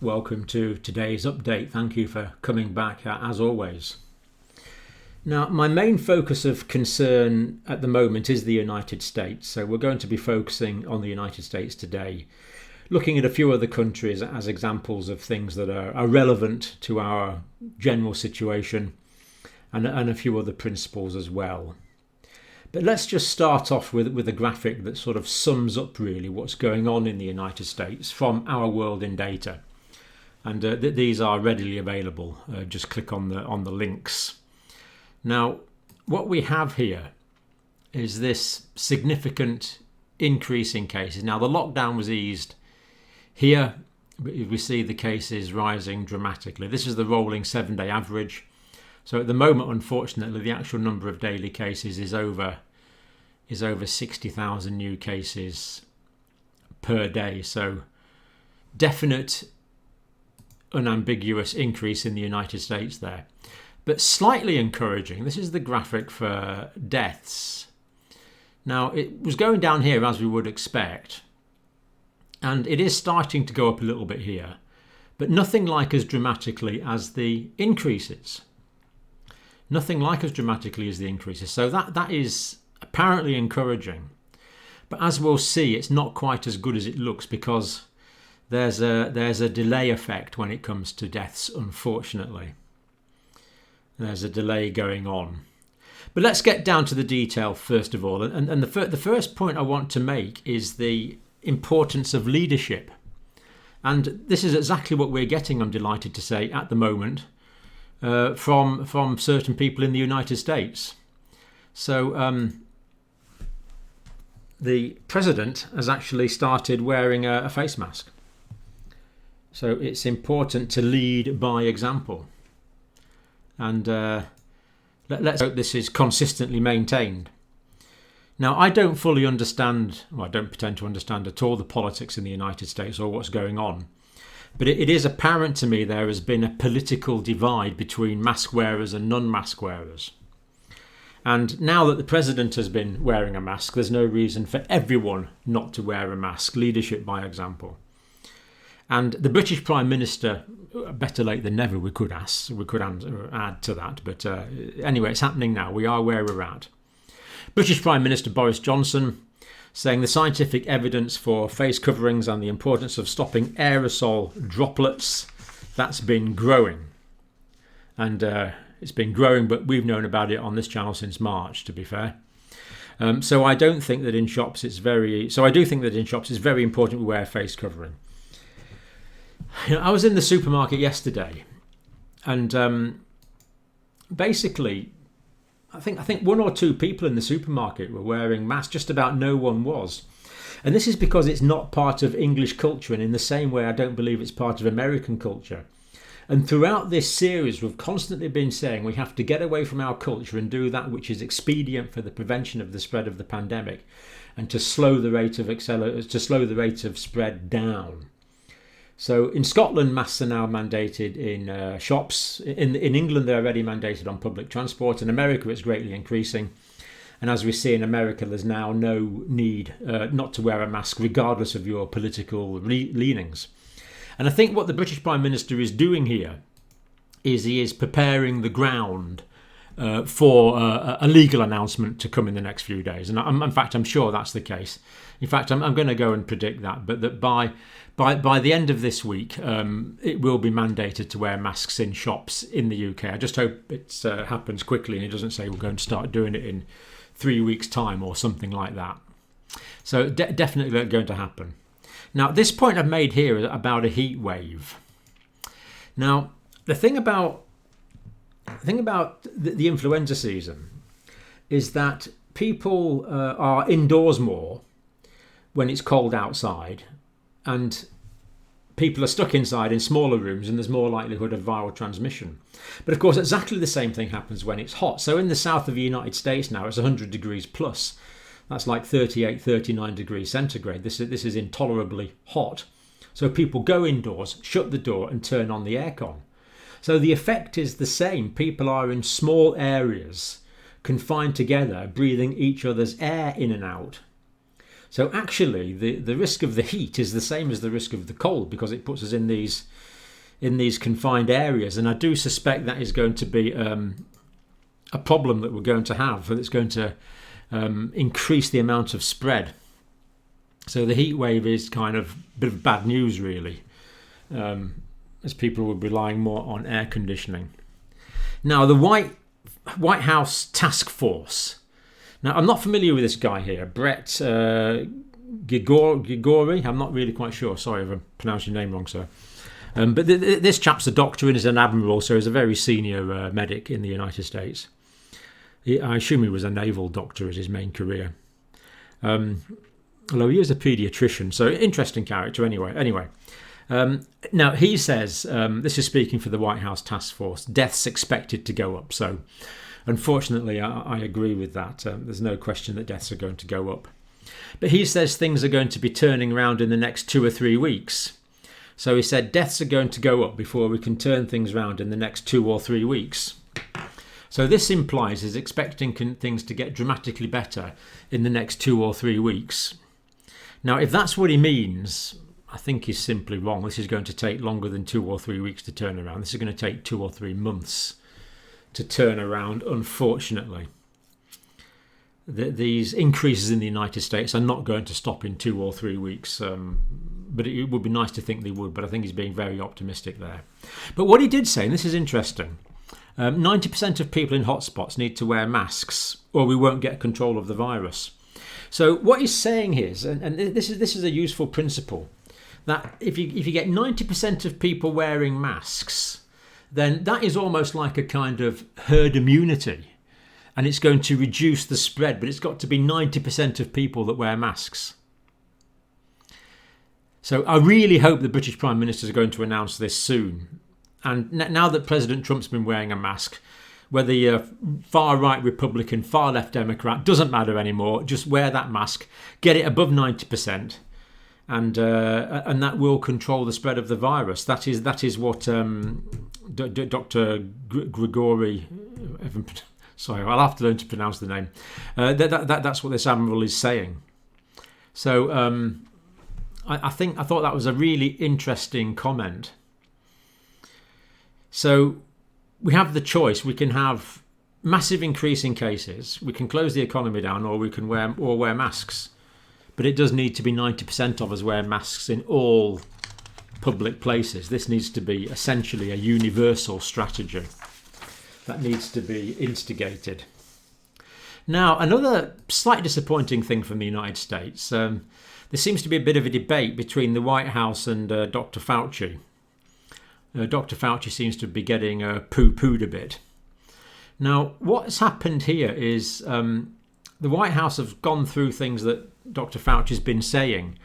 welcome to today's update. Thank you for coming back as always. Now, my main focus of concern at the moment is the United States, so we're going to be focusing on the United States today, looking at a few other countries as examples of things that are relevant to our general situation and a few other principles as well. But let's just start off with a graphic that sort of sums up really what's going on in the United States from Our World in Data. And these are readily available. Just click on the links. Now, what we have here is this significant increase in cases. Now, the lockdown was eased here, but we see the cases rising dramatically. This is the rolling 7-day average. So at the moment, unfortunately, the actual number of daily cases is over 60,000 new cases per day. So definite, unambiguous increase in the United States there. But slightly encouraging, this is the graphic for deaths. Now, it was going down here as we would expect, and it is starting to go up a little bit here, but nothing like as dramatically as the increases. Nothing like as dramatically as the increases. So that is apparently encouraging. But as we'll see, it's not quite as good as it looks because there's a delay effect when it comes to deaths, unfortunately. There's a delay going on. But let's get down to the detail first of all. And the first point I want to make is the importance of leadership. And this is exactly what we're getting, I'm delighted to say, at the moment. From certain people in the United States. So the president has actually started wearing a face mask. So it's important to lead by example. And let's hope this is consistently maintained. Now, I don't fully understand, well, I don't pretend to understand at all the politics in the United States or what's going on. But it is apparent to me there has been a political divide between mask wearers and non-mask wearers. And now that the president has been wearing a mask, there's no reason for everyone not to wear a mask. Leadership by example. And the British Prime Minister, better late than never, we could add to that. But anyway, it's happening now. We are where we're at. British Prime Minister Boris Johnson saying the scientific evidence for face coverings and the importance of stopping aerosol droplets, that's been growing. And it's been growing, but we've known about it on this channel since March, to be fair. So I do think that in shops it's very important we wear a face covering. I was in the supermarket yesterday, and basically, I think one or two people in the supermarket were wearing masks. Just about no one was. And this is because it's not part of English culture, and in the same way I don't believe it's part of American culture. And throughout this series we've constantly been saying we have to get away from our culture and do that which is expedient for the prevention of the spread of the pandemic and to slow the rate of spread down. So in Scotland, masks are now mandated in shops. In England, they're already mandated on public transport. In America, it's greatly increasing. And as we see in America, there's now no need not to wear a mask, regardless of your political leanings. And I think what the British Prime Minister is doing here is he is preparing the ground for a legal announcement to come in the next few days. And in fact, I'm sure that's the case. In fact, I'm going to go and predict that, but that by the end of this week, it will be mandated to wear masks in shops in the UK. I just hope it happens quickly and it doesn't say we're going to start doing it in 3 weeks' time or something like that. So definitely going to happen. Now, this point I've made here is about a heat wave. Now, the thing about the influenza season is that people are indoors more when it's cold outside, and people are stuck inside in smaller rooms, and there's more likelihood of viral transmission. But of course, exactly the same thing happens when it's hot. So in the south of the United States now, it's 100 degrees plus. That's like 38, 39 degrees centigrade. This is intolerably hot. So people go indoors, shut the door and turn on the aircon. So the effect is the same. People are in small areas, confined together, breathing each other's air in and out. So actually, the risk of the heat is the same as the risk of the cold, because it puts us in these confined areas. And I do suspect that is going to be a problem that we're going to have, and it's going to increase the amount of spread. So the heat wave is kind of a bit of bad news, really, as people will be relying more on air conditioning. Now, the Whitehouse task force. Now, I'm not familiar with this guy here, Brett Giroir. I'm not really quite sure. Sorry if I pronounced your name wrong, sir. But this chap's a doctor and is an admiral, so he's a very senior medic in the United States. I assume he was a naval doctor as his main career. Although he is a paediatrician, so interesting character anyway. Now, he says, this is speaking for the Whitehouse task force, deaths expected to go up. So, unfortunately, I agree with that. There's no question that deaths are going to go up. But he says things are going to be turning around in the next 2 or 3 weeks. So he said deaths are going to go up before we can turn things around in the next 2 or 3 weeks. So this implies he's expecting things to get dramatically better in the next 2 or 3 weeks. Now, if that's what he means, I think he's simply wrong. This is going to take longer than 2 or 3 weeks to turn around. This is going to take 2 or 3 months to turn around, unfortunately. These increases in the United States are not going to stop in 2 or 3 weeks, but it would be nice to think they would, but I think he's being very optimistic there. But what he did say, and this is interesting, 90% of people in hotspots need to wear masks or we won't get control of the virus. So what he's saying is, and this is a useful principle, that if you get 90% of people wearing masks, then that is almost like a kind of herd immunity. And it's going to reduce the spread, but it's got to be 90% of people that wear masks. So I really hope the British Prime Minister is going to announce this soon. And now that President Trump's been wearing a mask, whether you're far-right Republican, far-left Democrat, doesn't matter anymore. Just wear that mask, get it above 90%, and that will control the spread of the virus. That is what Dr. Gregory... Sorry, I'll have to learn to pronounce the name. That's what this admiral is saying. So I thought that was a really interesting comment. So we have the choice. We can have massive increase in cases. We can close the economy down, or we can wear masks. But it does need to be 90% of us wearing masks in all public places. This needs to be essentially a universal strategy that needs to be instigated. Now, another slightly disappointing thing from the United States, there seems to be a bit of a debate between the White House and Dr. Fauci. Dr. Fauci seems to be getting poo-pooed a bit. Now, what's happened here is the White House have gone through things that Dr. Fauci's been saying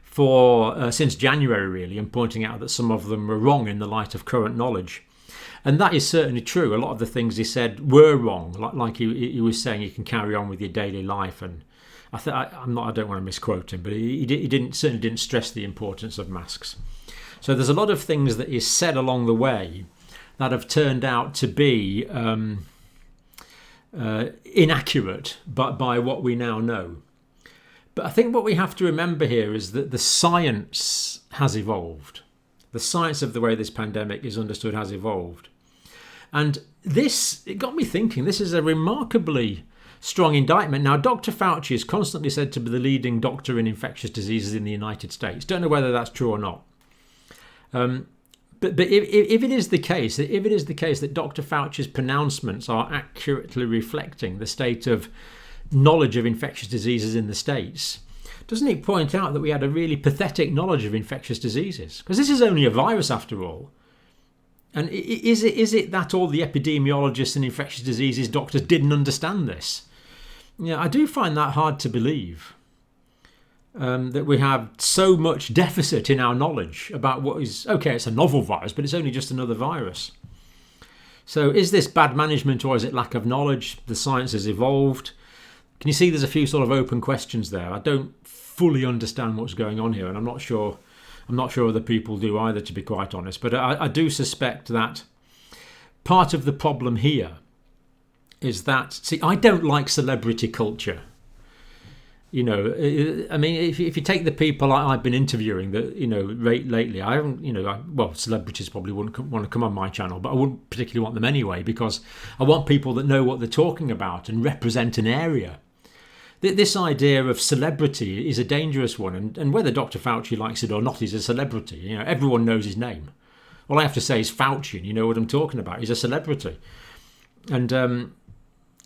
for since January, really, and pointing out that some of them were wrong in the light of current knowledge. And that is certainly true. A lot of the things he said were wrong. Like he was saying, you can carry on with your daily life. And I don't want to misquote him, but he certainly didn't stress the importance of masks. So there's a lot of things that is said along the way that have turned out to be inaccurate, but by what we now know. But I think what we have to remember here is that the science has evolved. The science of the way this pandemic is understood has evolved. And it got me thinking, this is a remarkably strong indictment. Now, Dr. Fauci is constantly said to be the leading doctor in infectious diseases in the United States. Don't know whether that's true or not. But if it is the case, that Dr. Fauci's pronouncements are accurately reflecting the state of knowledge of infectious diseases in the States, doesn't he point out that we had a really pathetic knowledge of infectious diseases? Because this is only a virus after all. And is it that all the epidemiologists and infectious diseases doctors didn't understand this? Yeah, I do find that hard to believe. That we have so much deficit in our knowledge about what is... Okay, it's a novel virus, but it's only just another virus. So is this bad management or is it lack of knowledge? The science has evolved. Can you see there's a few sort of open questions there? I don't fully understand what's going on here, and I'm not sure other people do either, to be quite honest. But I do suspect that part of the problem here is that... See, I don't like celebrity culture. You know, I mean, if you take the people I've been interviewing that, you know, lately, I haven't, you know, well, celebrities probably wouldn't want to come on my channel, but I wouldn't particularly want them anyway, because I want people that know what they're talking about and represent an area. This idea of celebrity is a dangerous one, and whether Dr. Fauci likes it or not, he's a celebrity. You know, everyone knows his name. All I have to say is Fauci, and you know what I'm talking about. He's a celebrity. And,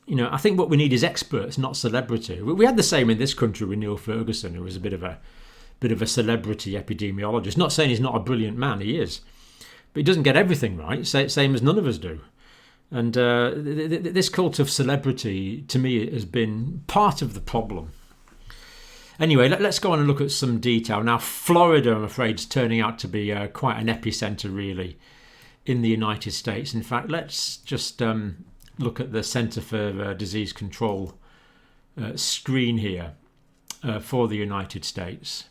you know, I think what we need is experts, not celebrity. We had the same in this country with Neil Ferguson, who was a bit of a celebrity epidemiologist. Not saying he's not a brilliant man, he is, but he doesn't get everything right. Same as none of us do. And this cult of celebrity, to me, has been part of the problem. Anyway, let's go on and look at some detail. Now, Florida, I'm afraid, is turning out to be quite an epicenter, really, in the United States. In fact, let's just look at the Centre for Disease Control screen here for the United States.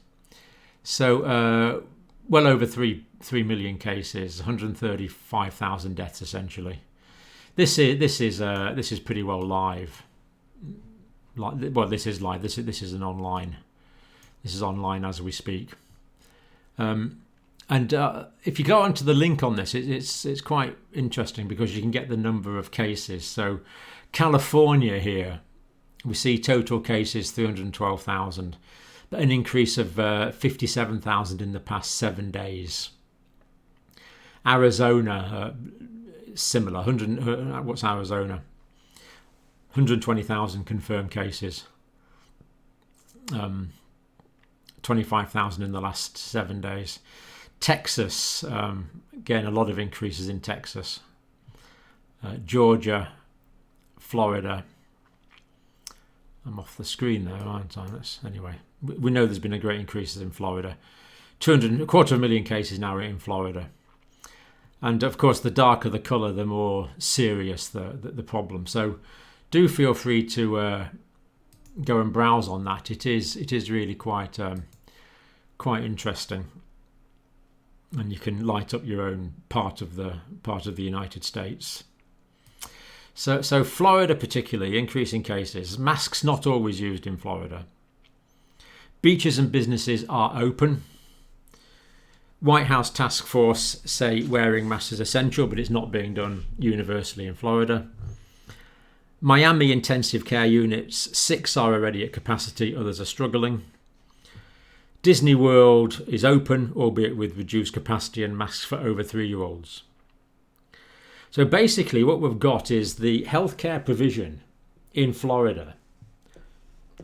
So, well over 3 million cases, 135,000 deaths essentially. This is pretty well live. Well, this is live. This is an online. This is online as we speak. And if you go onto the link on this, it's quite interesting because you can get the number of cases. So California here, we see total cases 312,000, but an increase of 57,000 in the past 7 days. Arizona, similar. What's Arizona? 120,000 confirmed cases. 25,000 in the last 7 days. Texas, again, a lot of increases in Texas. Georgia, Florida. I'm off the screen there, aren't I? Anyway, we know there's been a great increases in Florida. A quarter of a million cases now in Florida. And of course, the darker the colour, the more serious the problem. So do feel free to go and browse on that. It is really quite interesting. And you can light up your own part of the United States. So Florida particularly, increasing cases. Masks not always used in Florida. Beaches and businesses are open. Whitehouse task force say wearing masks is essential, but it's not being done universally in Florida. Miami intensive care units, 6 are already at capacity, others are struggling. Disney World is open, albeit with reduced capacity and masks for over 3-year-olds. So basically what we've got is the healthcare provision in Florida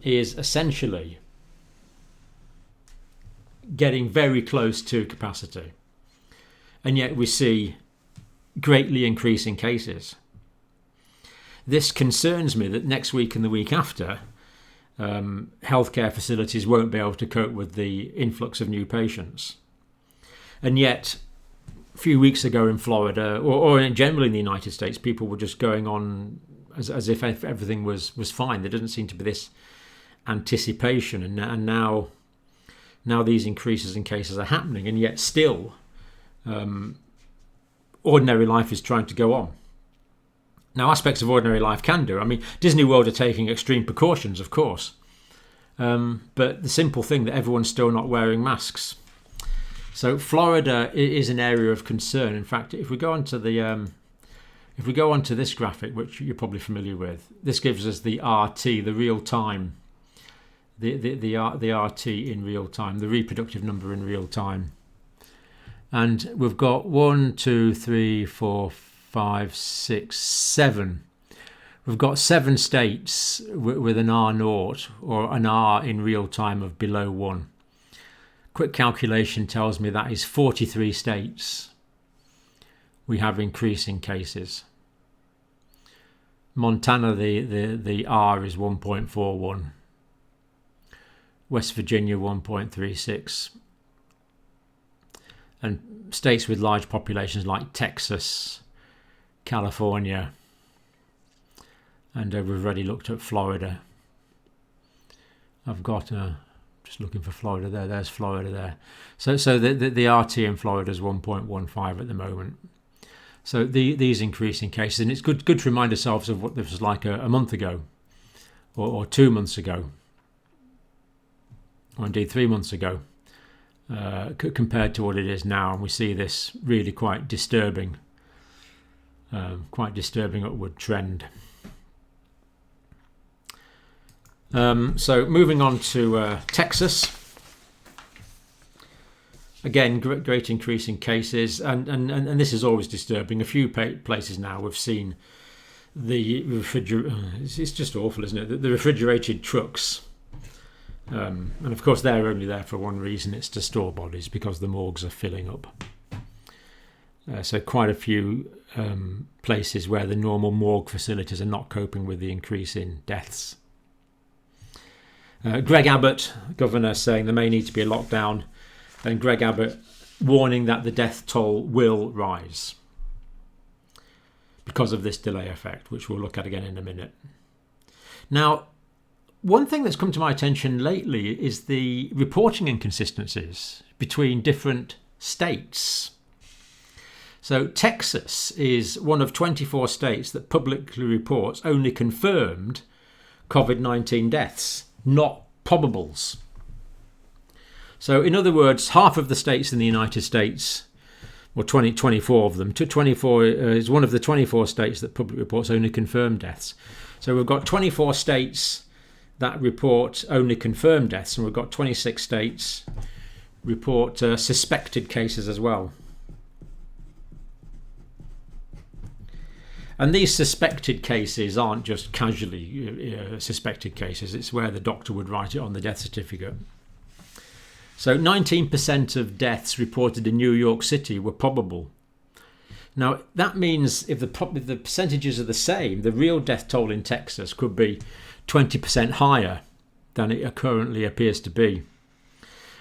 is essentially getting very close to capacity. And yet we see greatly increasing cases. This concerns me that next week and the week after, healthcare facilities won't be able to cope with the influx of new patients. And yet, a few weeks ago in Florida, or in general in the United States, people were just going on as if everything was fine. There doesn't seem to be this anticipation, and now these increases in cases are happening, and yet still, ordinary life is trying to go on. Now, aspects of ordinary life can do. I mean, Disney World are taking extreme precautions, of course. But the simple thing that everyone's still not wearing masks. So Florida is an area of concern. In fact, if we go onto this graphic, which you're probably familiar with, this gives us the RT, the real time, the RT in real time, the reproductive number in real time. And we've got 1, 2, 3, 4, 5, 6, 7. We've got 7 states with an R0 or an R in real time of below 1. Quick calculation tells me that is 43 states we have increasing cases. Montana, the R is 1.41. West Virginia 1.36. And states with large populations like Texas, California, and we've already looked at Florida. I've got just looking for Florida there. There's Florida there. So the RT in Florida is 1.15 at the moment. So these increasing cases, and it's good to remind ourselves of what this was like a month ago, or 2 months ago. or indeed 3 months ago, compared to what it is now, and we see this really quite disturbing upward trend. So moving on to Texas. Again, great increase in cases, and this is always disturbing. A few places now we've seen the it's just awful, isn't it? The refrigerated trucks. And of course they're only there for one reason, it's to store bodies because the morgues are filling up. So quite a few places where the normal morgue facilities are not coping with the increase in deaths. Gregg Abbott, governor, saying there may need to be a lockdown, and Gregg Abbott warning that the death toll will rise because of this delay effect, which we'll look at again in a minute. Now, one thing that's come to my attention lately is the reporting inconsistencies between different states. So Texas is one of 24 states that publicly reports only confirmed COVID-19 deaths, not probables. So in other words, half of the states in the United States, or 24 of them, 24 is one of the 24 states that public reports only confirmed deaths. So we've got 24 states that report only confirmed deaths, and we've got 26 states report suspected cases as well. And these suspected cases aren't just casually suspected cases, it's where the doctor would write it on the death certificate. So 19% of deaths reported in New York City were probable. Now that means if the percentages are the same, the real death toll in Texas could be 20% higher than it currently appears to be.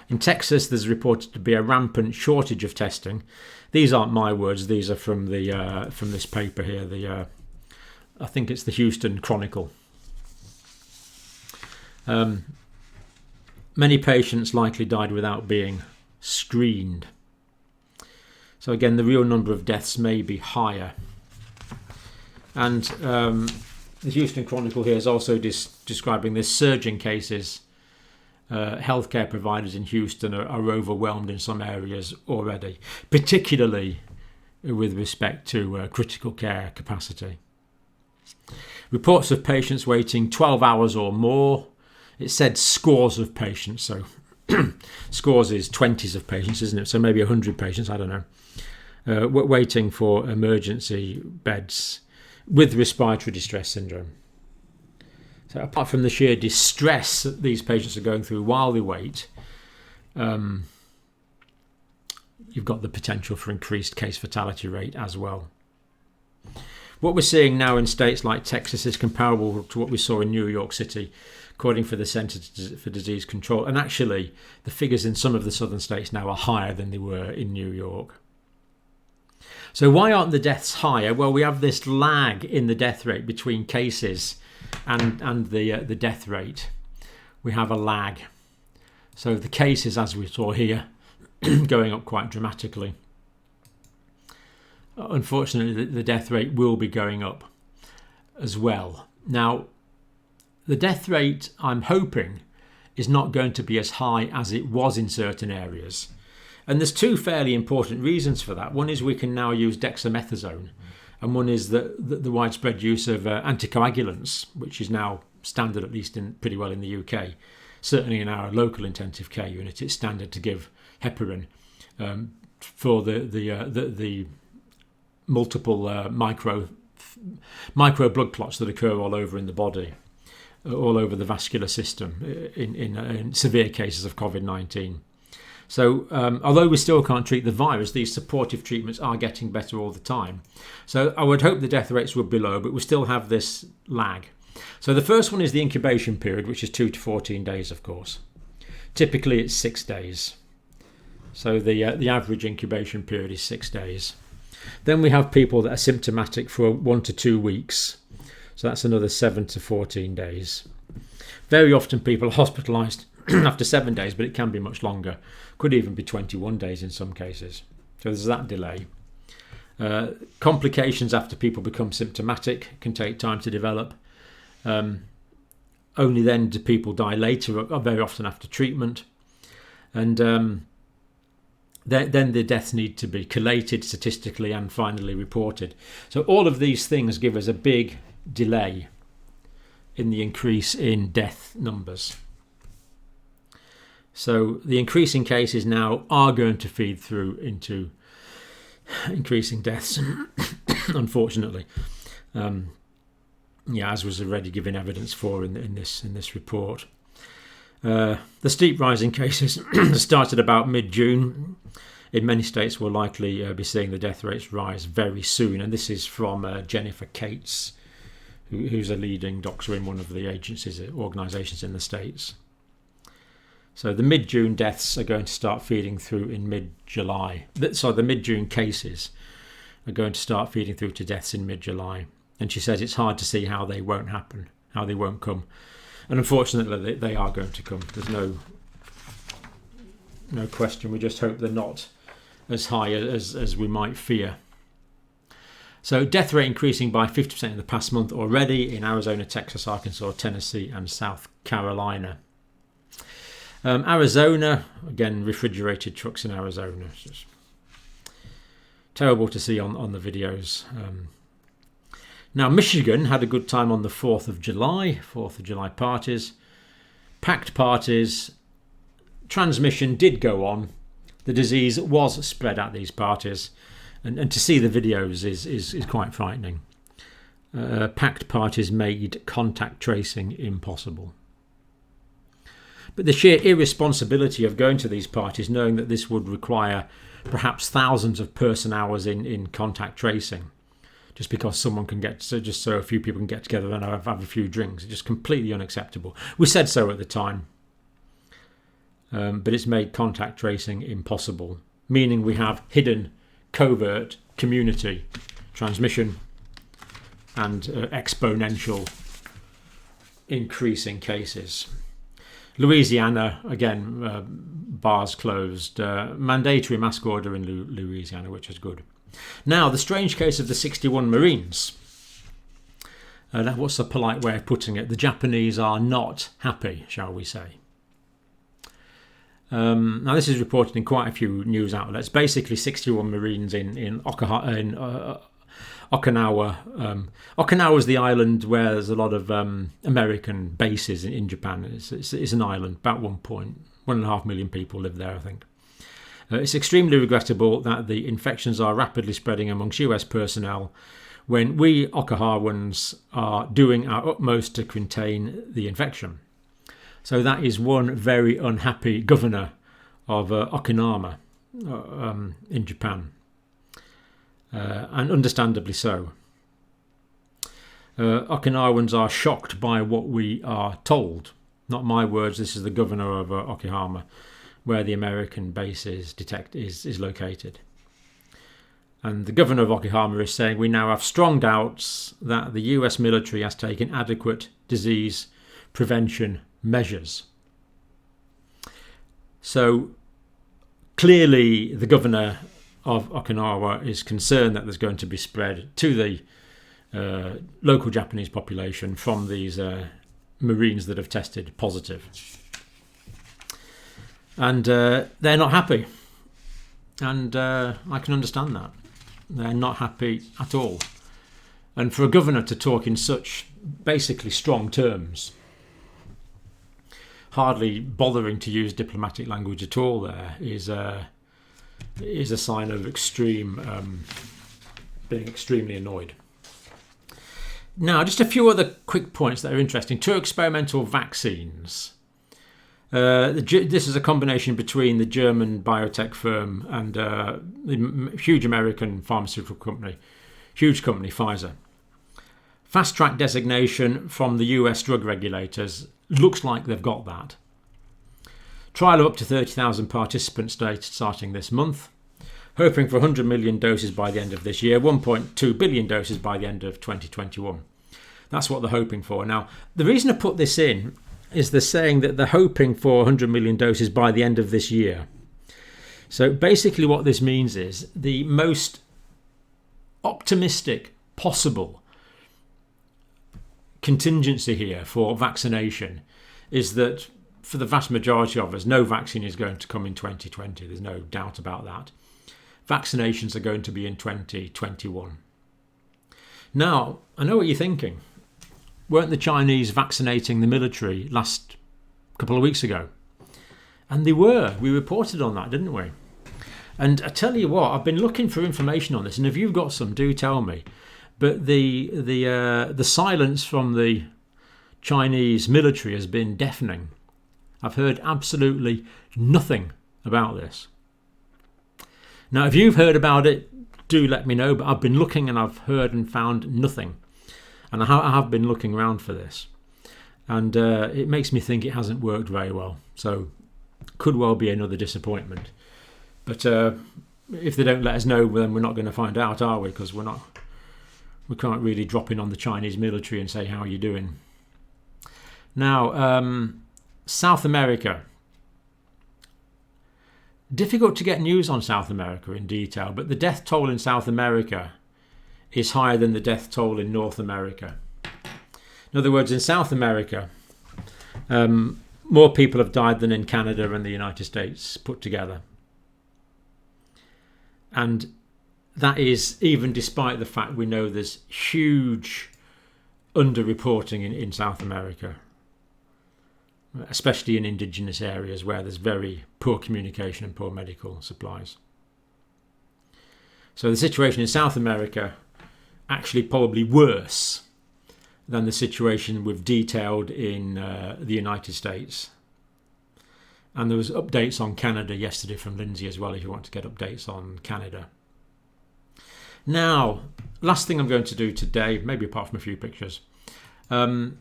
In Texas, there's reported to be a rampant shortage of testing. These aren't my words; these are from the from this paper here. I think it's the Houston Chronicle. Many patients likely died without being screened. So again, the real number of deaths may be higher. And the Houston Chronicle here is also describing this surge in cases. Healthcare providers in Houston are overwhelmed in some areas already, particularly with respect to critical care capacity. Reports of patients waiting 12 hours or more. It said scores of patients, so scores is 20s of patients, isn't it? So maybe 100 patients, I don't know, waiting for emergency beds with respiratory distress syndrome. So apart from the sheer distress that these patients are going through while they wait, you've got the potential for increased case fatality rate as well. What we're seeing now in states like Texas is comparable to what we saw in New York City, according to the Centers for Disease Control. And actually, the figures in some of the southern states now are higher than they were in New York. So why aren't the deaths higher? Well, we have this lag in the death rate between cases and the death rate. We have a lag. So the cases, as we saw here, going up quite dramatically. Unfortunately, the death rate will be going up as well. Now, the death rate, I'm hoping, is not going to be as high as it was in certain areas. And there's two fairly important reasons for that. One is we can now use dexamethasone, and one is the widespread use of anticoagulants, which is now standard, at least pretty well in the UK. Certainly in our local intensive care unit, it's standard to give heparin for the multiple micro blood clots that occur all over in the body, all over the vascular system in severe cases of COVID-19. So although we still can't treat the virus, these supportive treatments are getting better all the time. So I would hope the death rates would be low, but we still have this lag. So the first one is the incubation period, which is 2 to 14 days, of course. Typically it's 6 days. So the average incubation period is 6 days. Then we have people that are symptomatic for 1 to 2 weeks. So that's another 7 to 14 days. Very often people are hospitalised after 7 days, but it can be much longer. Could even be 21 days in some cases. So there's that delay. Complications after people become symptomatic can take time to develop. only then do people die later, or very often after treatment. And then the deaths need to be collated statistically and finally reported. So all of these things give us a big delay in the increase in death numbers. So the increasing cases now are going to feed through into increasing deaths, unfortunately. As was already given evidence for in this report. The steep rise in cases started about mid-June. In many states, we'll likely be seeing the death rates rise very soon. And this is from Jennifer Cates, who's a leading doctor in one of the organisations in the States. So the mid-June deaths are going to start feeding through in mid-July. So the mid-June cases are going to start feeding through to deaths in mid-July. And she says it's hard to see how they won't happen, how they won't come. And unfortunately, they are going to come. There's no question. We just hope they're not as high as we might fear. So death rate increasing by 50% in the past month already in Arizona, Texas, Arkansas, Tennessee and South Carolina. Arizona, again, refrigerated trucks in Arizona. It's just terrible to see on the videos. Now, Michigan had a good time on the 4th of July parties, packed parties. Transmission did go on. The disease was spread at these parties. And to see the videos is quite frightening. Packed parties made contact tracing impossible. But the sheer irresponsibility of going to these parties, knowing that this would require perhaps thousands of person hours in contact tracing, just because someone can just so a few people can get together and have a few drinks, it's just completely unacceptable. We said so at the time, but it's made contact tracing impossible, meaning we have hidden, covert community transmission and exponential increasing cases. Louisiana, again, bars closed. Mandatory mask order in Louisiana, which is good. Now, the strange case of the 61 Marines. What's a polite way of putting it? The Japanese are not happy, shall we say. Now, this is reported in quite a few news outlets. Basically, 61 Marines in Okinawa. Okinawa is the island where there's a lot of American bases in Japan. It's an island, about 1.5 million people live there, I think. It's extremely regrettable that the infections are rapidly spreading amongst US personnel when we Okinawan's are doing our utmost to contain the infection. So that is one very unhappy governor of Okinawa in Japan. And understandably so. Okinawans are shocked by what we are told. Not my words, this is the governor of Okinawa, where the American base is located. And the governor of Okinawa is saying we now have strong doubts that the US military has taken adequate disease prevention measures. So clearly the governor of Okinawa is concerned that there's going to be spread to the local Japanese population from these Marines that have tested positive. And they're not happy. And I can understand that. They're not happy at all. And for a governor to talk in such basically strong terms, hardly bothering to use diplomatic language at all there, is a sign of being extremely annoyed. Now, just a few other quick points that are interesting. 2 experimental vaccines. This is a combination between the German biotech firm and the huge American pharmaceutical company, Pfizer. Fast track designation from the US drug regulators. Looks like they've got that. Trial of up to 30,000 participants starting this month. Hoping for 100 million doses by the end of this year, 1.2 billion doses by the end of 2021. That's what they're hoping for. Now, the reason I put this in is they're saying that they're hoping for 100 million doses by the end of this year. So basically what this means is the most optimistic possible contingency here for vaccination is that for the vast majority of us, no vaccine is going to come in 2020. There's no doubt about that. Vaccinations are going to be in 2021. Now, I know what you're thinking. Weren't the Chinese vaccinating the military last couple of weeks ago? And they were. We reported on that, didn't we? And I tell you what, I've been looking for information on this, and if you've got some, do tell me. But the silence from the Chinese military has been deafening. I've heard absolutely nothing about this. Now, if you've heard about it, do let me know. But I've been looking and I've heard and found nothing. And I have been looking around for this. And it makes me think it hasn't worked very well. So could well be another disappointment. But if they don't let us know, then we're not going to find out, are we? Because we can't really drop in on the Chinese military and say, how are you doing? Now, South America. Difficult to get news on South America in detail, but the death toll in South America is higher than the death toll in North America. In other words, in South America, more people have died than in Canada and the United States put together. And that is even despite the fact we know there's huge underreporting in South America, especially in indigenous areas where there's very poor communication and poor medical supplies. So the situation in South America actually probably worse than the situation we've detailed in the United States. And there was updates on Canada yesterday from Lindsay as well, if you want to get updates on Canada. Now, last thing I'm going to do today, maybe apart from a few pictures, I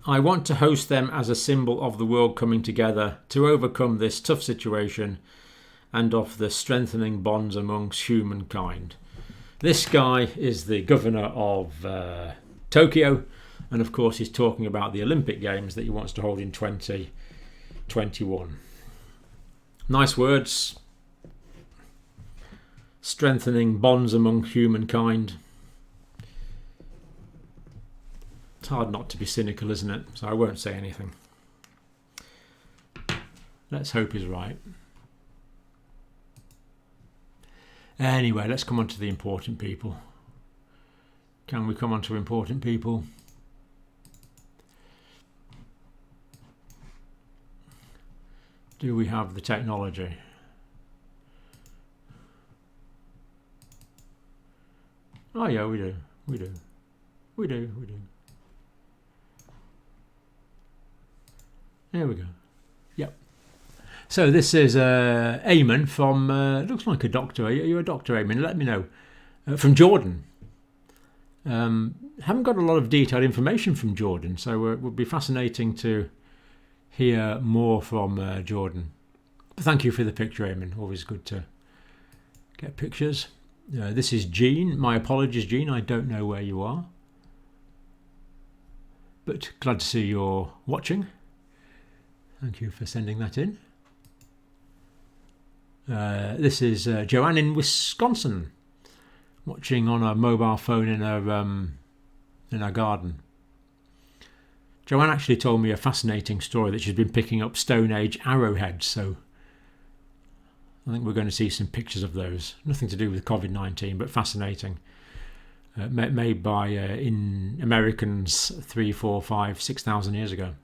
want to host them as a symbol of the world coming together to overcome this tough situation and of the strengthening bonds amongst humankind. This guy is the governor of Tokyo, and of course he's talking about the Olympic Games that he wants to hold in 2021. Nice words. Strengthening bonds among humankind. It's hard not to be cynical, isn't it? So I won't say anything. Let's hope he's right. Anyway, let's come on to the important people. Can we come on to important people? Do we have the technology? Oh yeah, we do. We do. We do. We do. There we go. Yep. So this is Eamon from, looks like a doctor. Are you a doctor, Eamon? Let me know. From Jordan. Haven't got a lot of detailed information from Jordan, so it would be fascinating to hear more from Jordan. But thank you for the picture, Eamon. Always good to get pictures. This is Jean. My apologies, Jean. I don't know where you are. But glad to see you're watching. Thank you for sending that in. This is Joanne in Wisconsin, watching on a mobile phone in her garden. Joanne actually told me a fascinating story that she's been picking up Stone Age arrowheads, so I think we're going to see some pictures of those. Nothing to do with COVID-19, but fascinating. Made by in Americans 3, 4, 5, 6,000 years ago.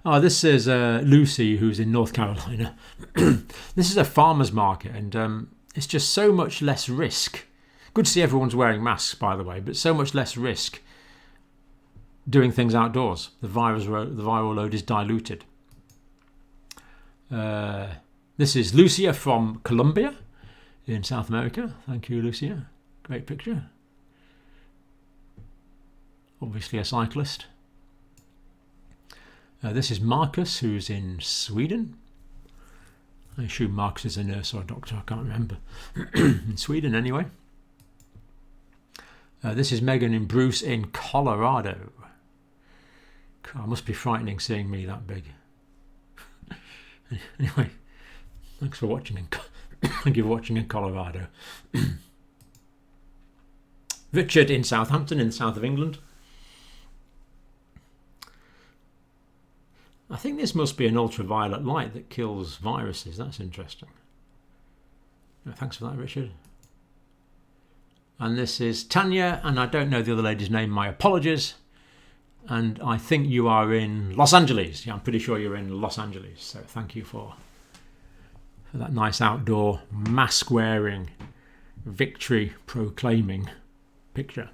Oh, this is Lucy, who's in North Carolina. This is a farmer's market, and it's just so much less risk. Good to see everyone's wearing masks, by the way, but so much less risk doing things outdoors. The viral load is diluted. This is Lucia from Colombia in South America. Thank you, Lucia. Great picture. Obviously a cyclist. This is Marcus, who's in Sweden. I assume Marcus is a nurse or a doctor, I can't remember. In Sweden, anyway. This is Megan and Bruce in Colorado. God, it must be frightening seeing me that big. Anyway, thanks for watching. Thank you for watching in Colorado. Richard in Southampton in the south of England. I think this must be an ultraviolet light that kills viruses. That's interesting. Thanks for that, Richard. And this is Tanya, and I don't know the other lady's name. My apologies. And I think you are in Los Angeles. Yeah, I'm pretty sure you're in Los Angeles. So thank you for that nice outdoor mask-wearing, victory-proclaiming picture.